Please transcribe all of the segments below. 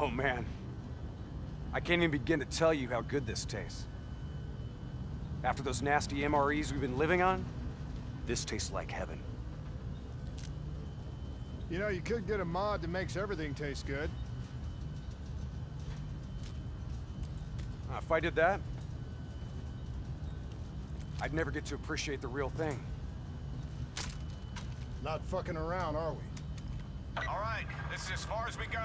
Oh man, I can't even begin to tell you how good this tastes. After those nasty MREs we've been living on, this tastes like heaven. You know, you could get a mod that makes everything taste good. If I did that, I'd never get to appreciate the real thing. Not fucking around, are we? All right, this is as far as we go.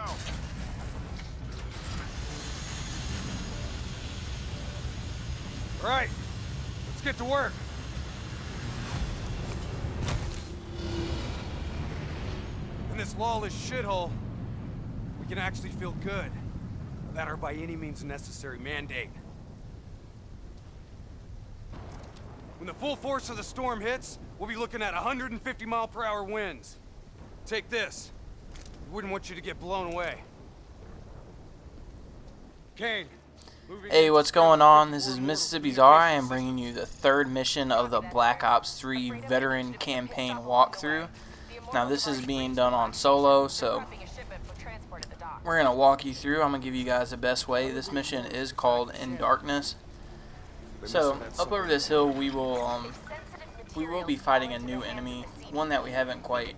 All right, let's get to work. In this lawless shithole, we can actually feel good about our by any means necessary mandate. When the full force of the storm hits, we'll be looking at 150-mile-per-hour winds. Take this. We wouldn't want you to get blown away. Kane. Hey, what's going on? This is Mississippi Czar. I am bringing you the third mission of the Black Ops 3 Veteran Campaign walkthrough. Now this is being done on solo, so we're going to walk you through. I'm going to give you guys the best way. This mission is called In Darkness. So, up over this hill we will be fighting a new enemy, one that we haven't quite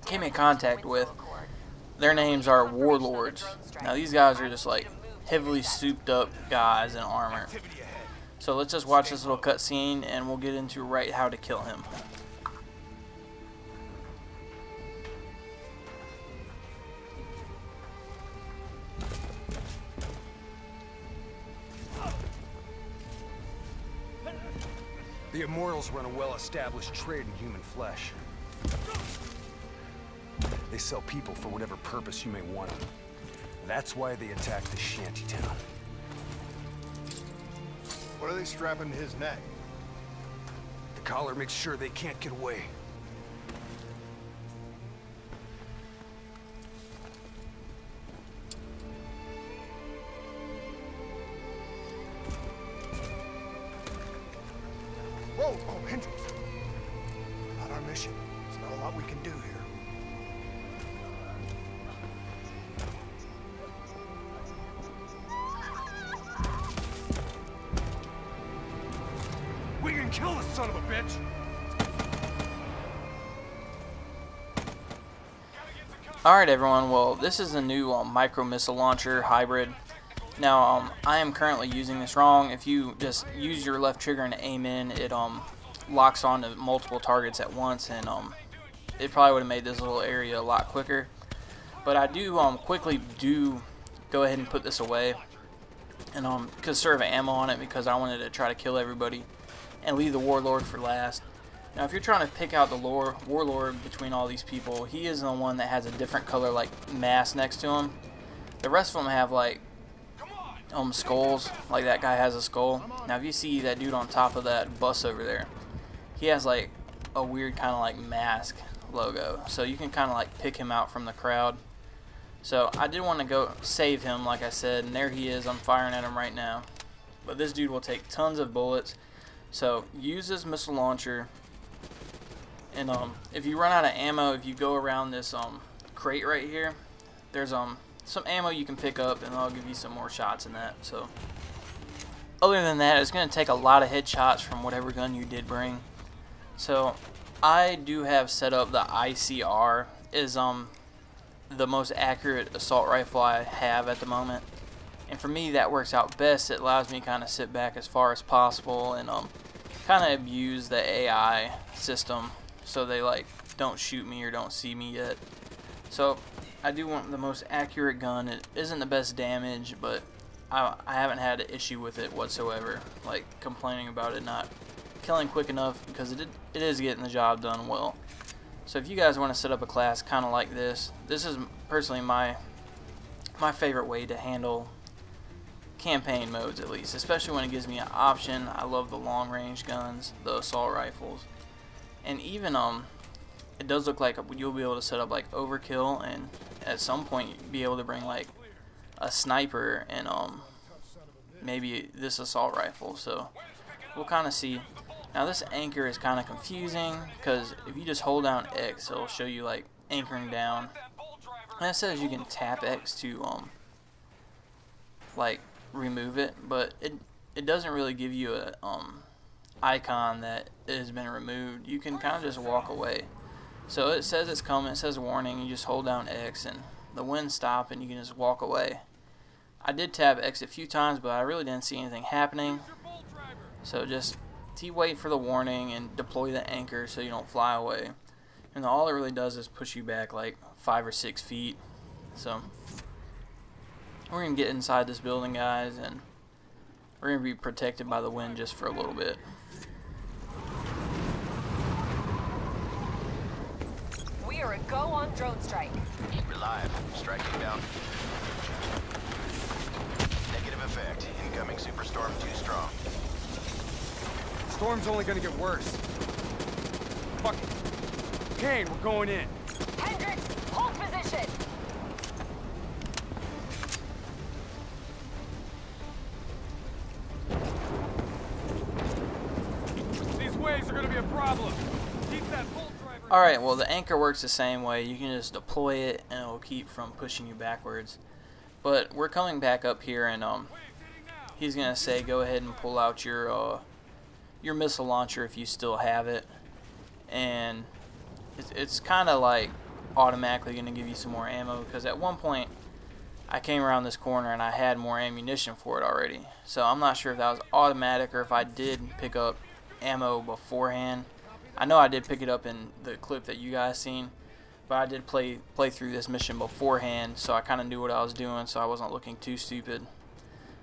came in contact with. Their names are Warlords. Now these guys are just like heavily souped up guys in armor. So let's just watch this little cutscene and we'll get into right how to kill him. The Immortals run a well-established trade in human flesh. They sell people for whatever purpose you may want them. That's why they attacked the shantytown. What are they strapping to his neck? The collar makes sure they can't get away. Whoa! Oh, Hendricks! Not our mission. There's not a lot we can do here. We can kill this son of a bitch! Alright everyone, well this is a new micro missile launcher hybrid. Now I am currently using this wrong. If you just use your left trigger and aim in, it locks onto multiple targets at once, and it probably would have made this little area a lot quicker. But I do quickly go ahead and put this away and conserve ammo on it because I wanted to try to kill everybody and leave the Warlord for last. Now if you're trying to pick out the Warlord between all these people, he is the one that has a different color like mask next to him. The rest of them have like skulls, like that guy has a skull. Now if you see that dude on top of that bus over there, he has like a weird kind of like mask logo, so you can kind of like pick him out from the crowd. So I did want to go save him, like I said, and there he is. I'm firing at him right now, but this dude will take tons of bullets. So use this missile launcher, and if you run out of ammo, if you go around this crate right here, there's some ammo you can pick up, and I'll give you some more shots in that. So other than that, it's going to take a lot of headshots from whatever gun you did bring. So I do have set up the ICR is the most accurate assault rifle I have at the moment, and for me that works out best. It allows me to kind of sit back as far as possible and kind of abuse the AI system so they like don't shoot me or don't see me yet. So I do want the most accurate gun. It isn't the best damage, but I haven't had an issue with it whatsoever, like complaining about it not killing quick enough, because it is getting the job done well. So if you guys want to set up a class kind of like this is personally my favorite way to handle campaign modes, at least, especially when it gives me an option. I love the long range guns, the assault rifles, and even it does look like you'll be able to set up like overkill, and at some point be able to bring like a sniper and maybe this assault rifle. So we'll kind of see. Now this anchor is kind of confusing because if you just hold down X, it'll show you like anchoring down, And it says you can tap X to like remove it, but it doesn't really give you a icon that it has been removed. You can kind of just walk away. So it says it's coming, it says warning, you just hold down X and the wind stop and you can just walk away. I did tap X a few times, but I really didn't see anything happening. So just wait for the warning and deploy the anchor so you don't fly away. And all it really does is push you back like 5 or 6 feet. So we're going to get inside this building, guys, and we're going to be protected by the wind just for a little bit. We are a go on drone strike. We're live. Striking down. Negative effect. Incoming superstorm too strong. Storm's only gonna get worse. Fuck it. Kane, we're going in. Hendricks, hold position. These waves are gonna be a problem. Keep that bolt driver. Alright, well the anchor works the same way. You can just deploy it and it will keep from pushing you backwards. But we're coming back up here and he's gonna say go ahead and pull out your missile launcher if you still have it. And it's kind of like automatically gonna give you some more ammo, because at one point I came around this corner and I had more ammunition for it already. So I'm not sure if that was automatic or if I did pick up ammo beforehand. I know I did pick it up in the clip that you guys seen, but I did play through this mission beforehand, so I kind of knew what I was doing, so I wasn't looking too stupid.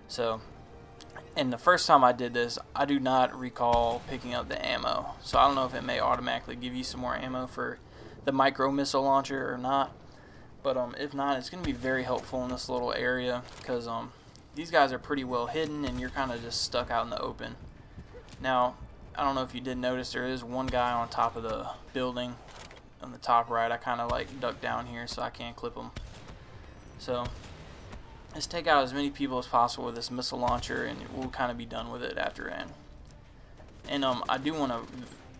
So, and the first time I did this, I do not recall picking up the ammo, so I don't know if it may automatically give you some more ammo for the micro missile launcher or not. But if not, it's going to be very helpful in this little area, because these guys are pretty well hidden and you're kind of just stuck out in the open. Now, I don't know if you did notice, there is one guy on top of the building on the top right. I kind of like ducked down here so I can't clip him. So let's take out as many people as possible with this missile launcher and we'll kind of be done with it after end. And I do want to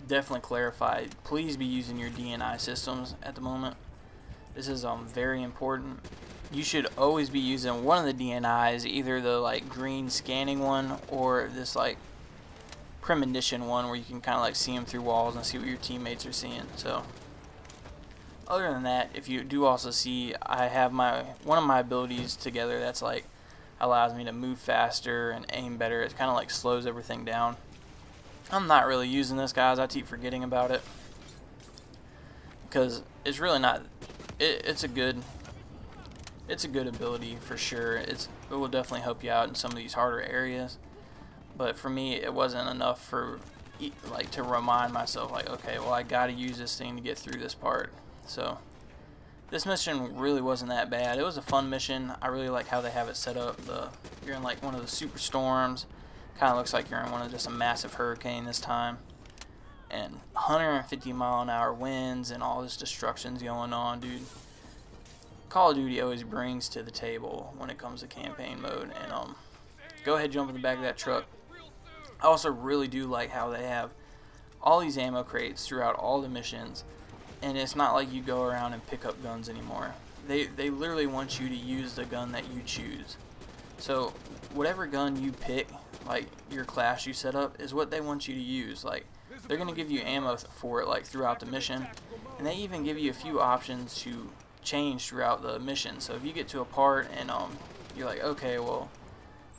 definitely clarify, please be using your DNI systems at the moment. This is very important. You should always be using one of the DNIs, either the like green scanning one or this like premonition one where you can kind of like see them through walls and see what your teammates are seeing. So other than that, if you do also see, I have one of my abilities together that's like allows me to move faster and aim better. It kind of like slows everything down. I'm not really using this, guys. I keep forgetting about it because it's really not. It's a good ability for sure. It will definitely help you out in some of these harder areas. But for me, it wasn't enough for like to remind myself like, okay, well I gotta use this thing to get through this part. So this mission really wasn't that bad. It was a fun mission. I really like how they have it set up. You're in like one of the super storms. Kind of looks like you're in one of just a massive hurricane this time. And 150-mile-an-hour winds and all this destruction's going on, dude. Call of Duty always brings to the table when it comes to campaign mode. And go ahead, jump in the back of that truck. I also really do like how they have all these ammo crates throughout all the missions, and it's not like you go around and pick up guns anymore. They literally want you to use the gun that you choose. So whatever gun you pick, like your class you set up, is what they want you to use. Like they're gonna give you ammo for it like throughout the mission, and they even give you a few options to change throughout the mission. So if you get to a part and you're like, okay, well,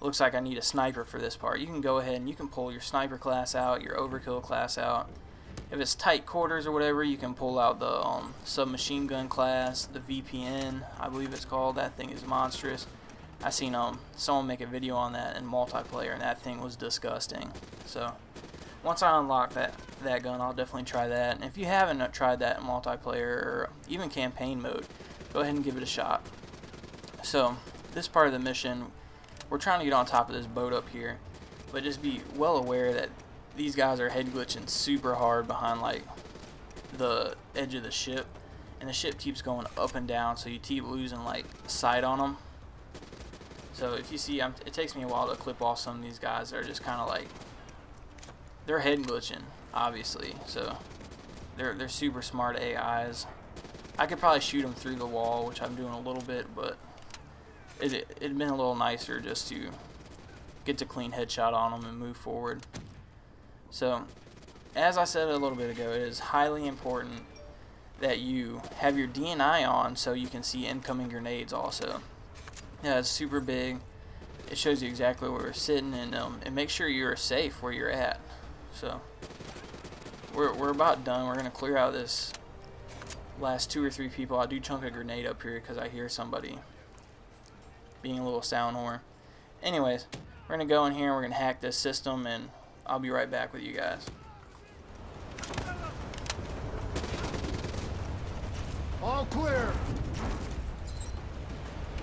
looks like I need a sniper for this part, you can go ahead and you can pull your sniper class out, your overkill class out. If it's tight quarters or whatever, you can pull out the submachine gun class, the VPN, I believe it's called. That thing is monstrous. I seen someone make a video on that in multiplayer, and that thing was disgusting. So once I unlock that gun, I'll definitely try that. And if you haven't tried that in multiplayer or even campaign mode, go ahead and give it a shot. So this part of the mission, we're trying to get on top of this boat up here, but just be well aware that these guys are head glitching super hard behind like the edge of the ship, and the ship keeps going up and down, so you keep losing like sight on them. So if you see, it takes me a while to clip off some of these guys that are just kind of like, they're head glitching, obviously. So they're super smart AIs. I could probably shoot them through the wall, which I'm doing a little bit, but it'd been a little nicer just to get the clean headshot on them and move forward. So, as I said a little bit ago, it is highly important that you have your DNI on so you can see incoming grenades also. Yeah, it's super big. It shows you exactly where we're sitting, and make sure you're safe where you're at. So, we're about done. We're going to clear out this last 2 or 3 people. I do chunk a grenade up here because I hear somebody being a little sound whore. Anyways, we're going to go in here and we're going to hack this system, and I'll be right back with you guys. All clear.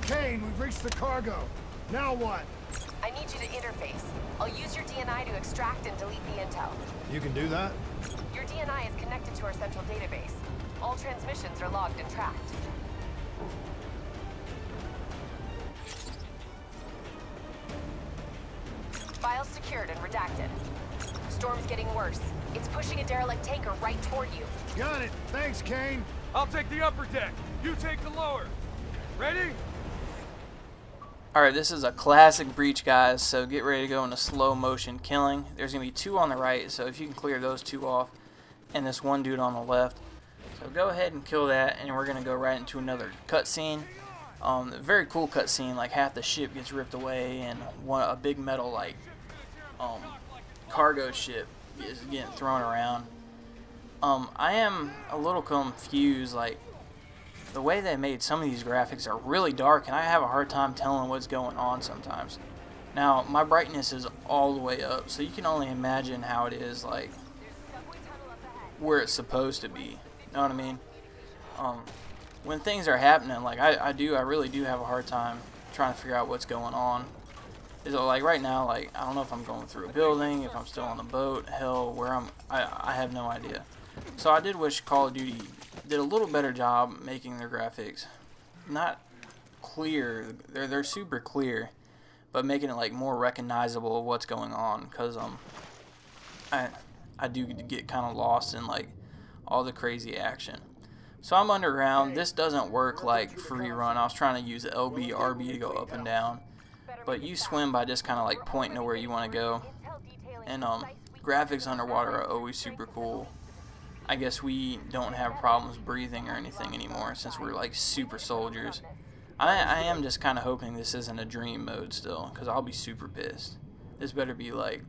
Kane, we've reached the cargo. Now what? I need you to interface. I'll use your DNI to extract and delete the intel. You can do that? Your DNI is connected to our central database. All transmissions are logged and tracked. Files secured and redacted. Storm's getting worse. It's pushing a derelict tanker right toward you. Got it. Thanks, Kane. I'll take the upper deck. You take the lower. Ready? Alright, this is a classic breach, guys, so get ready to go into slow motion killing. There's going to be 2 on the right, so if you can clear those 2 off, and this one dude on the left. So go ahead and kill that, and we're going to go right into another cutscene. Very cool cutscene, like half the ship gets ripped away, and a big metal, like, cargo ship is getting thrown around. I am a little confused, like, the way they made some of these graphics are really dark, and I have a hard time telling what's going on sometimes. Now, my brightness is all the way up, so you can only imagine how it is, like, where it's supposed to be. You know what I mean? When things are happening, like, I really do have a hard time trying to figure out what's going on. Is it, like, right now, like, I don't know if I'm going through a building, if I'm still on the boat, hell, where I have no idea. So I did wish Call of Duty did a little better job making their graphics not clear. They're super clear, but making it like more recognizable of what's going on, because I do get kind of lost in like all the crazy action. So I'm underground. This doesn't work like free run. I was trying to use LB, RB to go up and down, but you swim by just kind of like pointing to where you want to go. And graphics underwater are always super cool. I guess we don't have problems breathing or anything anymore since we're like super soldiers. I am just kind of hoping this isn't a dream mode still, because I'll be super pissed. This better be like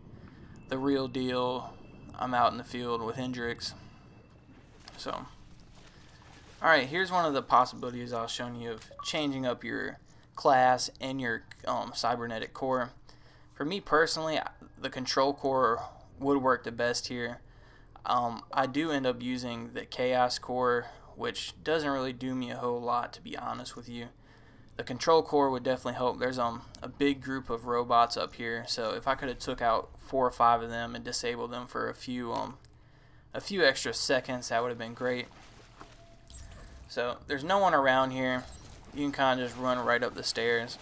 the real deal. I'm out in the field with Hendrix. So, alright, here's one of the possibilities I was showing you of changing up your class and your cybernetic core. For me personally, the control core would work the best here. I do end up using the Chaos Core, which doesn't really do me a whole lot, to be honest with you. The Control Core would definitely help. There's a big group of robots up here, so if I could have took out 4 or 5 of them and disabled them for a few extra seconds, that would have been great. So there's no one around here. You can kind of just run right up the stairs.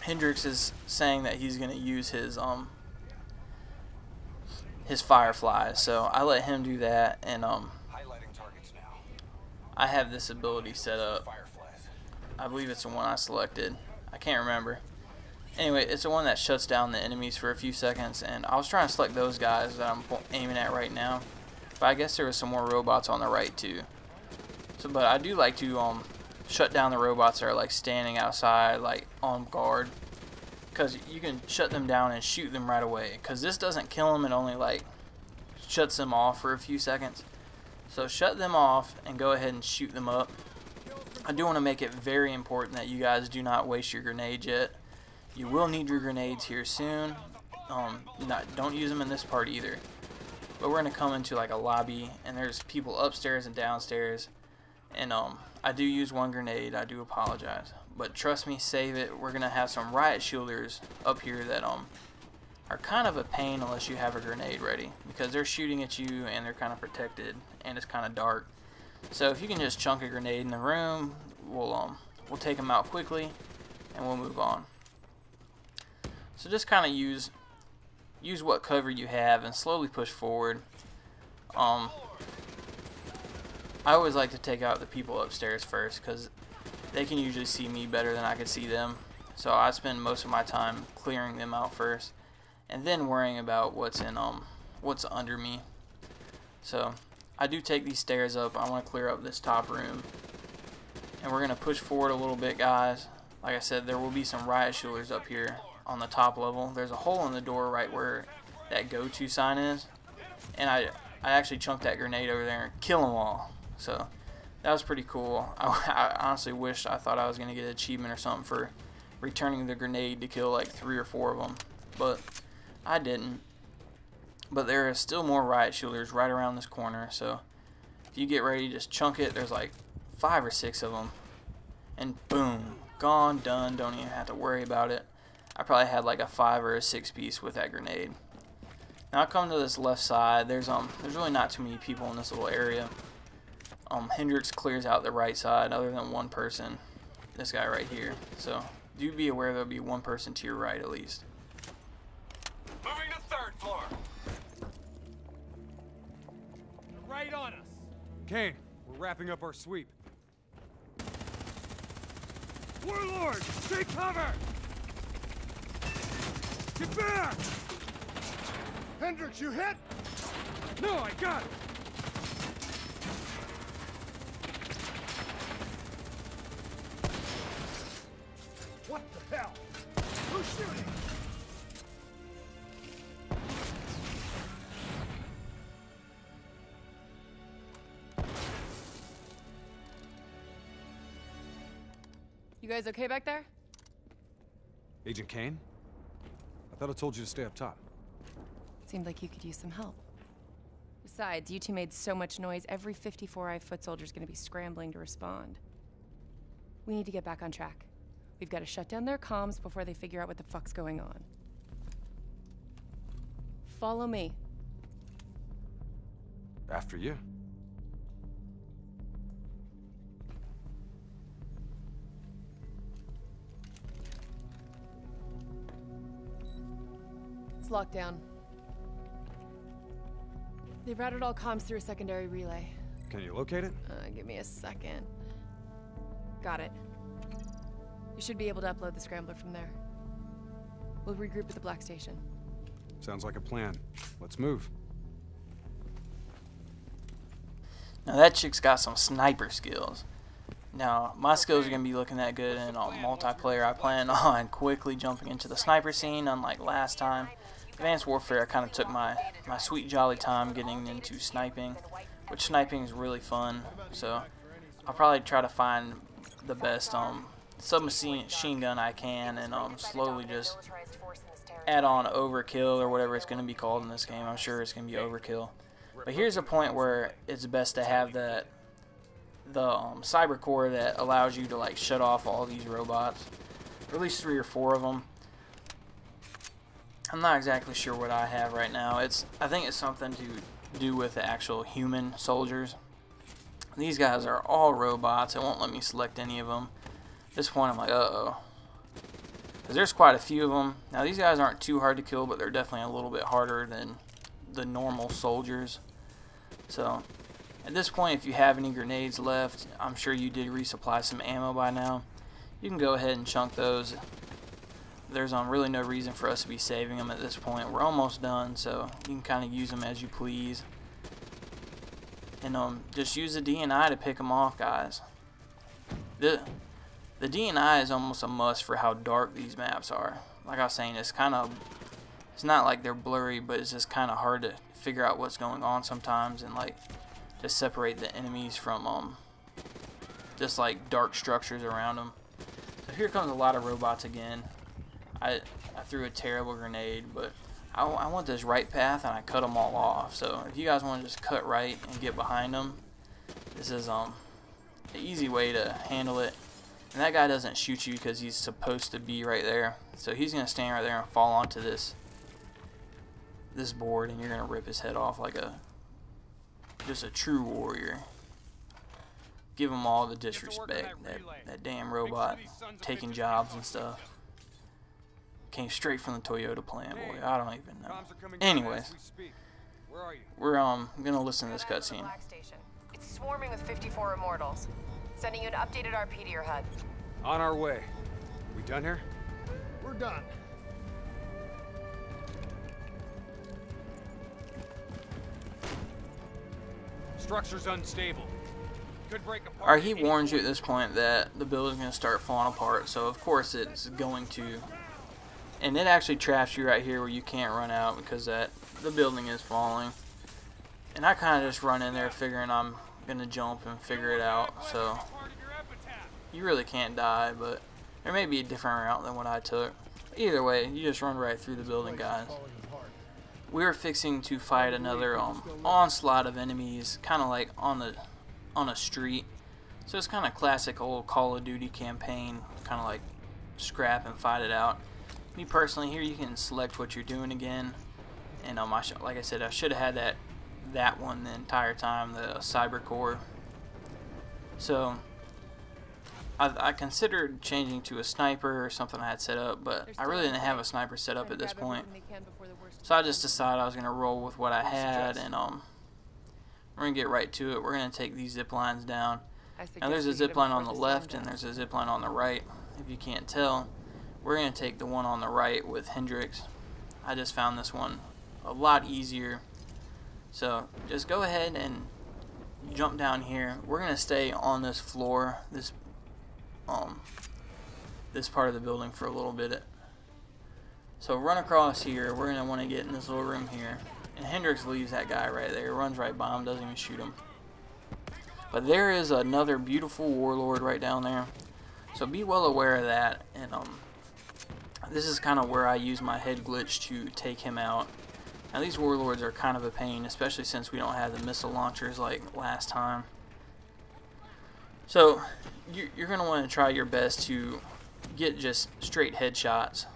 Hendrix is saying that he's going to use his fireflies, so I let him do that, and I have this ability set up. I believe it's the one I selected. I can't remember. Anyway, it's the one that shuts down the enemies for a few seconds, and I was trying to select those guys that I'm aiming at right now, but I guess there was some more robots on the right too. So, but I do like to shut down the robots that are like standing outside, like on guard, because you can shut them down and shoot them right away, because this doesn't kill them, it only like shuts them off for a few seconds. So shut them off and go ahead and shoot them up. I do want to make it very important that you guys do not waste your grenades yet. You will need your grenades here soon. Don't use them in this part either. But we're going to come into like a lobby, and there's people upstairs and downstairs, and I do use one grenade. I do apologize, but trust me, save it. We're going to have some riot shielders up here that are kind of a pain unless you have a grenade ready, because they're shooting at you and they're kind of protected and it's kind of dark. So if you can just chunk a grenade in the room, we'll take them out quickly and we'll move on. So just kind of use what cover you have and slowly push forward. I always like to take out the people upstairs first because they can usually see me better than I could see them. So I spend most of my time clearing them out first, and then worrying about what's under me. So I do take these stairs up. I want to clear up this top room, and we're gonna push forward a little bit, guys. Like I said, there will be some riot shields up here on the top level. There's a hole in the door right where that go-to sign is, and I actually chunked that grenade over there and kill them all. So that was pretty cool. I honestly wished I thought I was gonna get an achievement or something for returning the grenade to kill like 3 or 4 of them, but I didn't. But there are still more riot shielders right around this corner, so if you get ready, just chunk it. There's like 5 or 6 of them, and boom, gone, done. Don't even have to worry about it. I probably had like a 5 or a 6 piece with that grenade. Now I come to this left side. There's really not too many people in this little area. Hendrix clears out the right side, other than one person, this guy right here. So do be aware there'll be one person to your right at least. Moving to 3rd floor. Right on us. Kane, we're wrapping up our sweep. Warlord, take cover. Get back! Hendrix, you hit? No, I got it! What the hell? Who's shooting? You guys okay back there? Agent Kane? I thought I told you to stay up top. Seemed like you could use some help. Besides, you two made so much noise, every 54i foot soldier's gonna be scrambling to respond. We need to get back on track. We've got to shut down their comms before they figure out what the fuck's going on. Follow me. After you. It's locked down. They routed all comms through a secondary relay. Can you locate it? Give me a second. Got it. You should be able to upload the scrambler from there. We'll regroup at the Black Station. Sounds like a plan. Let's move. Now that chick's got some sniper skills. Now my skills are going to be looking that good in multiplayer. I plan on quickly jumping into the sniper scene, unlike last time. Advanced Warfare, I kind of took my sweet jolly time getting into sniping, which sniping is really fun. So I'll probably try to find the best submachine gun I can, and slowly just add on overkill or whatever it's going to be called in this game. I'm sure it's going to be overkill. But here's a point where it's best to have the cyber core that allows you to like shut off all these robots, or at least 3 or 4 of them. I'm not exactly sure what I have right now. I think it's something to do with the actual human soldiers. These guys are all robots. It won't let me select any of them. At this point I'm like, uh-oh. Because there's quite a few of them. Now these guys aren't too hard to kill, but they're definitely a little bit harder than the normal soldiers. So at this point, if you have any grenades left, I'm sure you did resupply some ammo by now. You can go ahead and chunk those. There's really no reason for us to be saving them at this point. We're almost done, so you can kind of use them as you please. And just use the DNI to pick them off, guys. The DNI is almost a must for how dark these maps are. Like I was saying, it's not like they're blurry, but it's just kind of hard to figure out what's going on sometimes, and like to separate the enemies from just like dark structures around them. So here comes a lot of robots again. I threw a terrible grenade, but I went this right path and I cut them all off. So if you guys want to just cut right and get behind them, this is the easy way to handle it. And that guy doesn't shoot you because he's supposed to be right there. So he's gonna stand right there and fall onto this board, and you're gonna rip his head off like just a true warrior. Give him all the disrespect. That damn robot taking jobs and stuff. Came straight from the Toyota plant, boy. I don't even know. Anyways, we're gonna listen to this cutscene. It's swarming with 54 immortals. Sending you an updated RP to your HUD. On our way. We done here? We're done. Structure's unstable. Could break apart. Alright, he warns you at this point that the building's going to start falling apart, so of course it's going to. And it actually traps you right here where you can't run out because the building is falling. And I kind of just run in there figuring I'm going to jump and figure it out, so you really can't die, but there may be a different route than what I took. Either way, you just run right through the building, guys. We are fixing to fight another onslaught of enemies, kind of like on a street. So it's kind of classic old Call of Duty campaign, kind of like scrap and fight it out. Me personally, here you can select what you're doing again, and like I said, I should have had that one the entire time, the Cyber Core. So I considered changing to a sniper or something I had set up, but I really didn't have a sniper set up at this point. So I just decided I was going to roll with what I had, and we're going to get right to it. We're going to take these zip lines down. Now there's a zip line on the left and there's a zip line on the right. If you can't tell, we're going to take the one on the right with Hendrix. I just found this one a lot easier. So just go ahead and jump down here. We're going to stay on this floor, this part of the building for a little bit. So run across here. We're going to want to get in this little room here. And Hendrix leaves that guy right there. Runs right by him. Doesn't even shoot him. But there is another beautiful warlord right down there. So be well aware of that. And this is kind of where I use my head glitch to take him out. Now these warlords are kind of a pain, especially since we don't have the missile launchers like last time. So you're going to want to try your best to get just straight headshots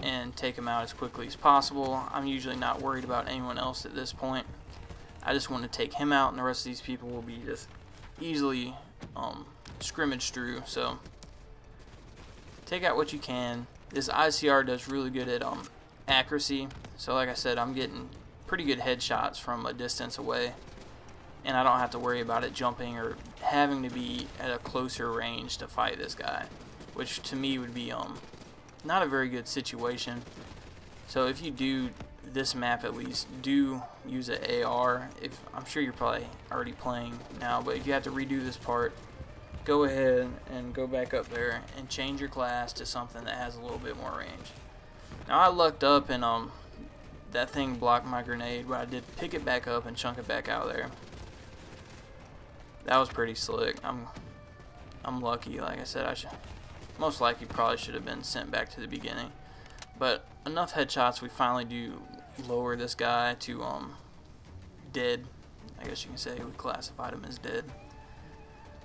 and take them out as quickly as possible. I'm usually not worried about anyone else at this point. I just want to take him out, and the rest of these people will be just easily scrimmaged through. So take out what you can. This ICR does really good at accuracy. So like I said, I'm getting pretty good headshots from a distance away, and I don't have to worry about it jumping or having to be at a closer range to fight this guy, which to me would be not a very good situation. So if you do this map, at least do use an AR. I'm sure you're probably already playing now, but if you have to redo this part, go ahead and go back up there and change your class to something that has a little bit more range. Now I lucked up and that thing blocked my grenade, but I did pick it back up and chunk it back out there. That was pretty slick. I'm lucky. Like I said, I should most likely probably should have been sent back to the beginning. But enough headshots, we finally do lower this guy to dead. I guess you can say we classified him as dead.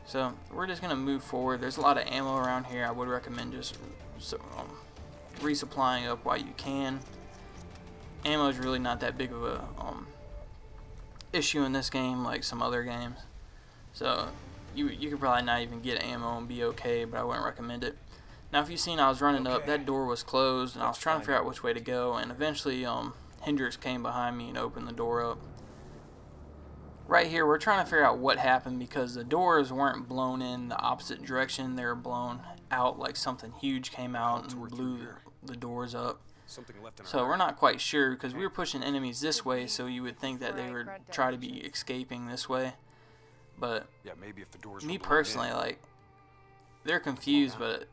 So we're just gonna move forward. There's a lot of ammo around here. I would recommend just resupplying up while you can. Ammo is really not that big of a issue in this game like some other games. So you could probably not even get ammo and be okay, but I wouldn't recommend it. Now if you've seen, I was running up, that door was closed, and I was trying to figure out which way to go, and eventually Hendrix came behind me and opened the door up. Right here, we're trying to figure out what happened because the doors weren't blown in the opposite direction. They were blown out like something huge came out and blew the doors up. So we're not quite sure because we were pushing enemies this way, so you would think that they would try to be escaping this way. But yeah, maybe if the doors me personally, like, they're confused, but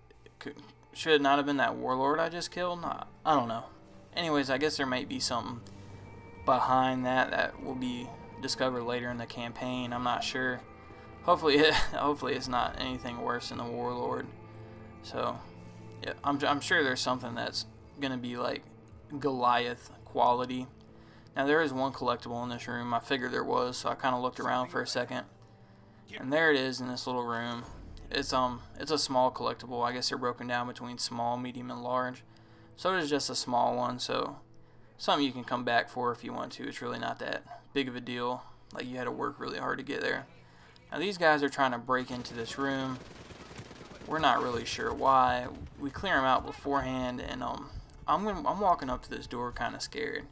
should it not have been that warlord I just killed? I don't know. Anyways, I guess there might be something behind that will be discovered later in the campaign. I'm not sure. Hopefully it's not anything worse than the warlord. So yeah, I'm sure there's something that's gonna be like Goliath quality. Now there is one collectible in this room. I figured there was, so I kind of looked around for a second, and there it is in this little room. It's a small collectible. I guess they're broken down between small, medium, and large. So it is just a small one. So something you can come back for if you want to. It's really not that big of a deal. Like you had to work really hard to get there. Now these guys are trying to break into this room. We're not really sure why. We clear them out beforehand, and I'm walking up to this door kind of scared.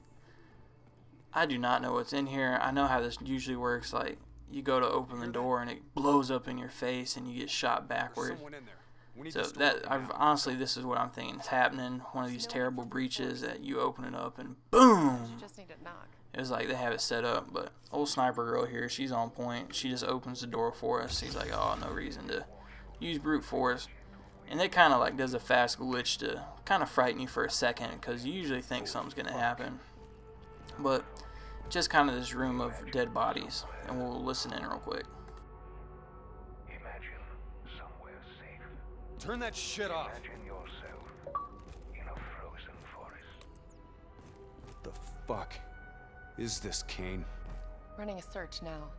I do not know what's in here. I know how this usually works. Like you go to open the door and it blows up in your face and you get shot backward. Someone in there. We need So this door that open now. honestly, this is what I'm thinking is happening. One of these terrible breaches that you open it up and boom. You just need to knock. It was like they have it set up, but old sniper girl here, she's on point. She just opens the door for us. She's like, oh, no reason to use brute force. And it kind of like does a fast glitch to kind of frighten you for a second because you usually think something's going to happen. But just kind of this room of dead bodies. And we'll listen in real quick. Imagine somewhere safe. Turn that shit off. Imagine yourself in a frozen forest. What the fuck is this, Kane? Running a search now.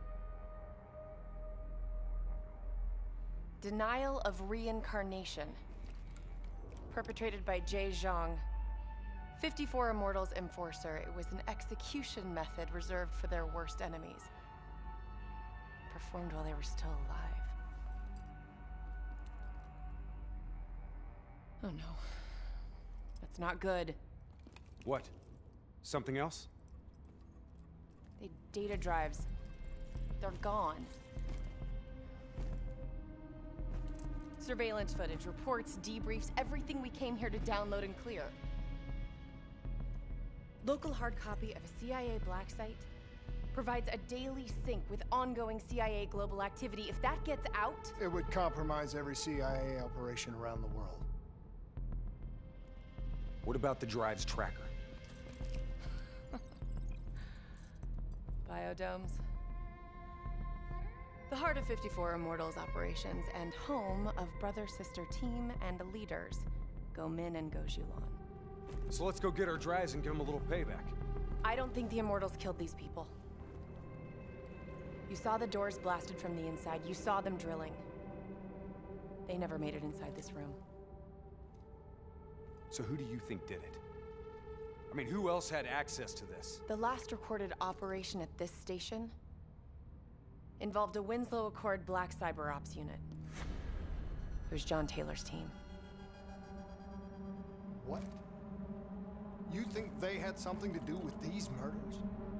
Denial of reincarnation. Perpetrated by Jay Zhang. 54 Immortals Enforcer. It was an execution method reserved for their worst enemies. Performed while they were still alive. Oh no. That's not good. What? Something else? They data drives. They're gone. Surveillance footage, reports, debriefs, everything we came here to download and clear. Local hard copy of a CIA black site provides a daily sync with ongoing CIA global activity. If that gets out, It would compromise every CIA operation around the world. What about the drive's tracker? biodomes. The heart of 54 Immortals operations and home of brother-sister team and leaders, Go Min and Go Zhulan. So let's go get our drives and give them a little payback. I don't think the Immortals killed these people. You saw the doors blasted from the inside. You saw them drilling. They never made it inside this room. So who do you think did it? I mean, who else had access to this? The last recorded operation at this station involved a Winslow Accord Black Cyber Ops unit. It was John Taylor's team. What? You think they had something to do with these murders?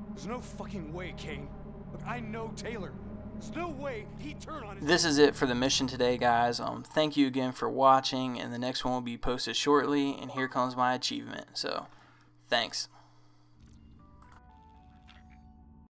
There's no fucking way, Kane. Look, I know Taylor. There's no way he'd turn on his... This is it for the mission today, guys. Thank you again for watching, and the next one will be posted shortly, and here comes my achievement. So, thanks.